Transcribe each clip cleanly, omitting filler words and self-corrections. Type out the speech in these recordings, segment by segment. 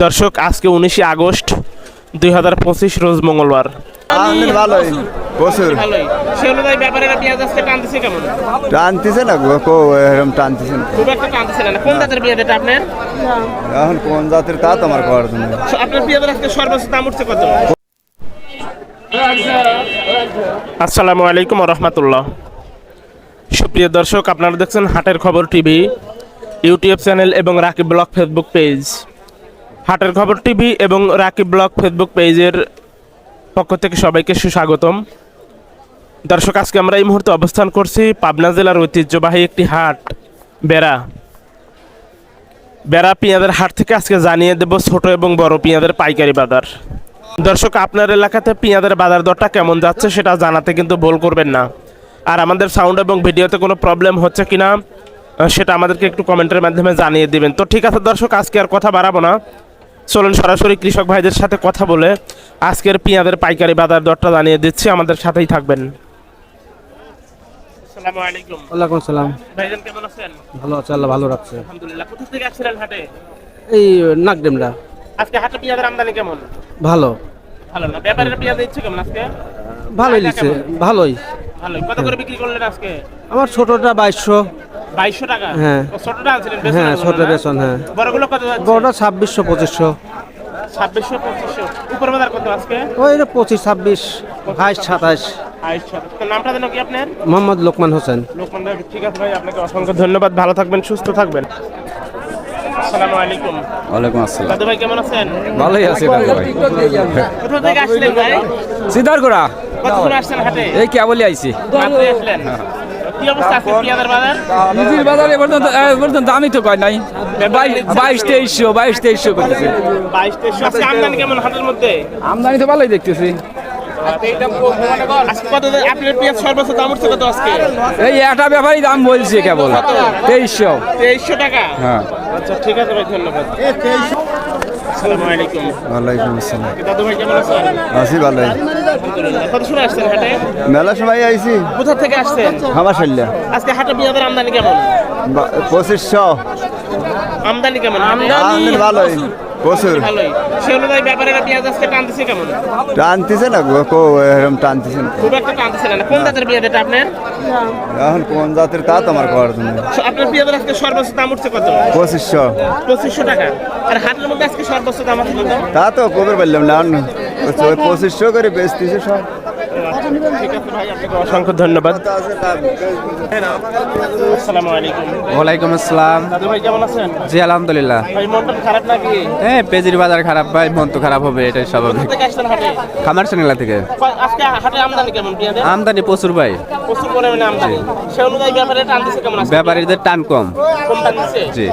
দর্শক আজকে 19 আগস্ট 2025 রোজ মঙ্গলবার। ভালোই প্রচুর সে অনুযায়ী ব্যাপারীরা পেঁয়াজ আজকে টানতেছে কেমন? টানতেছে না গো, এরকম টানতেছে না, খুব একটা টানতেছে না। কোন জাতের পেঁয়াজ এটা আপনার? এখন কোন জাতের তা তো আমার করার জন্য। আপনার পেঁয়াজের আজকে সর্বোচ্চ দাম উঠছে কত? আসসালামু আলাইকুম ওয়া রাহমাতুল্লাহ। সুপ্রিয় দর্শক, আপনারা দেখছেন হাটের খবর টিভি ইউটিউব চ্যানেল এবং রাকিব ব্লগ ফেসবুক পেজ। হাটের খবর টিভি এবং রাকিব ব্লগ ফেসবুক পেজের পক্ষ থেকে সবাইকে সুস্বাগতম। দর্শক, আজকে আমরা এই মুহূর্তে অবস্থান করছি পাবনা জেলার ঐতিহ্যবাহী একটি হাট বেড়া পেঁয়াজের হাট থেকে। আজকে জানিয়ে দেব ছোট এবং বড় পেঁয়াজের পাইকারি বাজার। দর্শক, আপনার এলাকাতে পেঁয়াজের বাজার দরটা কেমন যাচ্ছে সেটা জানাতে কিন্তু ভুল করবেন না। আর আমাদের সাউন্ড এবং ভিডিওতে কোনো প্রবলেম হচ্ছে কিনা সেটা আমাদেরকে একটু কমেন্টের মাধ্যমে জানিয়ে দেবেন। তো ঠিক আছে দর্শক, আজকে আর কথা বাড়াবো না, চলুন সরাসরি কৃষক ভাইদের সাথে কথা বলে আজকের পেঁয়াজের পাইকারি বাজার দরটা জানিয়ে দিচ্ছি। আমাদের সাথেই থাকবেন। আসসালামু আলাইকুম। ওয়ালাইকুম সালাম। ভাইজান কেমন আছেন? ভালো আছে, আল্লাহ ভালো রাখছে। আলহামদুলিল্লাহ। কোথা থেকে আসছিলেন হাটে? এই নাকডেমরা। আজকে হাটে পেঁয়াজের আমদানি কেমন? ভালো ভালো না? ব্যাপারের পেঁয়াজ দিচ্ছে কেমন আজকে? ভালোই লিখছে, ভালোই ভালোই। কত করে বিক্রি করলেন আজকে? আমার ছোটটা 2200। 2200 টাকা? হ্যাঁ। ও ছোটটা আনছিলেন? হ্যাঁ, ছোট বেসন। হ্যাঁ, বড়গুলো কত যাচ্ছে? বড়টা 2600 2500। 2600 2500। উপর বাজার কত আজকে? ওই 25 26 28 27। আচ্ছা, তো নামটা যেন কি আপনার? মোহাম্মদ লোকমান হোসেন। লোকমান ভাই, ঠিক আছে ভাই, আপনাকে অসংখ্য ধন্যবাদ। ভালো থাকবেন, সুস্থ থাকবেন। আসসালামু আলাইকুম। ওয়ালাইকুম আসসালাম। দাদু ভাই কেমন আছেন? ভালোই আছি দাদু ভাই। কোথা থেকে আসলেন ভাই? সিদ্ধারগড়া। কতক্ষণ আসছেন হাটে? এই কেবলই আইছি। মাত্রই আসলেন। কি অবস্থা আছে পেঁয়াজের বাজার? নিজের বাজারে পর্যন্ত দামই তো কয় নাই। 22-2300 করতেছে। 2200। আজকে আমদানি কেমন হাটের মধ্যে? আমদানি তো ভালোই দেখতেছি। আজকে কত আপনার পেঁয়াজ সর্বোচ্চ দাম উঠছে কত আজকে? এই একটা ব্যাপারই দাম বলছে কেবল 2300। 2300 টাকা? হ্যাঁ। আচ্ছা, ঠিক আছে ভাই, ধন্যবাদ। আসসালামু আলাইকুম। ওয়ালাইকুম আসসালাম। দাদু ভাই কেমন আছেন? আছি ভালোই। আলহামদুলিল্লাহ। কত সময় আসছেন হাটে? মেলা সময় আইছি। কোথা থেকে আসছেন? হামাশাল্লা। আজকে হাটে পেঁয়াজের আমদানি কেমন? 2500। আমদানি কেমন? আমদানি ভালোই প্রচুর ভালোই। সে অনুযায়ী ব্যাপারীরা পেঁয়াজ আজকে টানতেছে কেমন? টানতেছে না গো, এরকম টানতেছে না, খুব একটা টানতেছে না। কোন জাতের পেঁয়াজ এটা আপনার? এখন কোন জাতের তা তো আমার করার জন্য। আপনার পেঁয়াজের আজকে সর্বোচ্চ দাম উঠছে কত? 2500। 2500 টাকা। আর হাটের মধ্যে আজকে সর্বোচ্চ দাম আছে কত? তা তো কবে বললাম না, 2500 করে বেচতেছে সব। ঠিক আছে ভাই, আপনাকে অসংখ্য ধন্যবাদ। আসসালামু আলাইকুম। ওয়ালাইকুম আসসালাম। দাদু ভাই কেমন আছেন? জি আলহামদুলিল্লাহ। ভাই মনটা খারাপ নাকি? হ্যাঁ, পেজির বাজার খারাপ ভাই, মন তো খারাপ হবে, এটাই স্বাভাবিক। কোথা থেকে আসছেন হাটে? খামারসানিলা থেকে। আজকে হাটে আমদানি কেমন পেঁয়াজের? আমদানি প্রচুর ভাই। প্রচুর পরিমাণে আমদানি। সে অনুযায়ী ব্যাপারে টানতেছে কেমন আজকে? ব্যাপারীদের টান কম। কম টানতেছে? জি।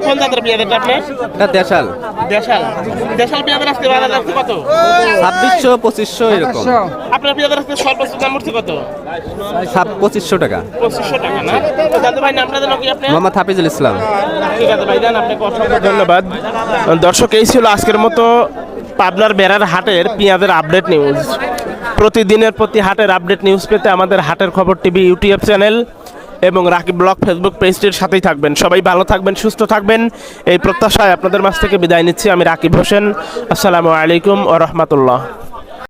কোন জাতের পেঁয়াজ এটা আপনার? এটা দেশাল। দেশাল। দেশাল পেঁয়াজের আজকে বাজার যাচ্ছে কত? 2600-2500 এরকম। আপনার পেঁয়াজের আজকে সর্বোচ্চ দাম উঠছে কত? 2500 টাকা। 2500 টাকা না? তো দাদু ভাই নামটা যেন কি আপনার? মোহাম্মদ হাফিজুল ইসলাম। ঠিক আছে ভাই, যান, আপনাকে অসংখ্য ধন্যবাদ। দর্শক, এই ছিল আজকের মতো পাবনার বেড়ার হাটের পেঁয়াজের আপডেট নিউজ। প্রতিদিনের প্রতি হাটের আপডেট নিউজ পেতে আমাদের হাটের খবর টিভি ইউটিউব চ্যানেল এবং রাকিব ব্লগ ফেসবুক পেজটির সাথেই থাকবেন। সবাই ভালো থাকবেন, সুস্থ থাকবেন, এই প্রত্যাশায় আপনাদের মাঝ থেকে বিদায় নিচ্ছি আমি রাকিব হোসেন। আসসালামু আলাইকুম ওয়া রাহমাতুল্লাহ।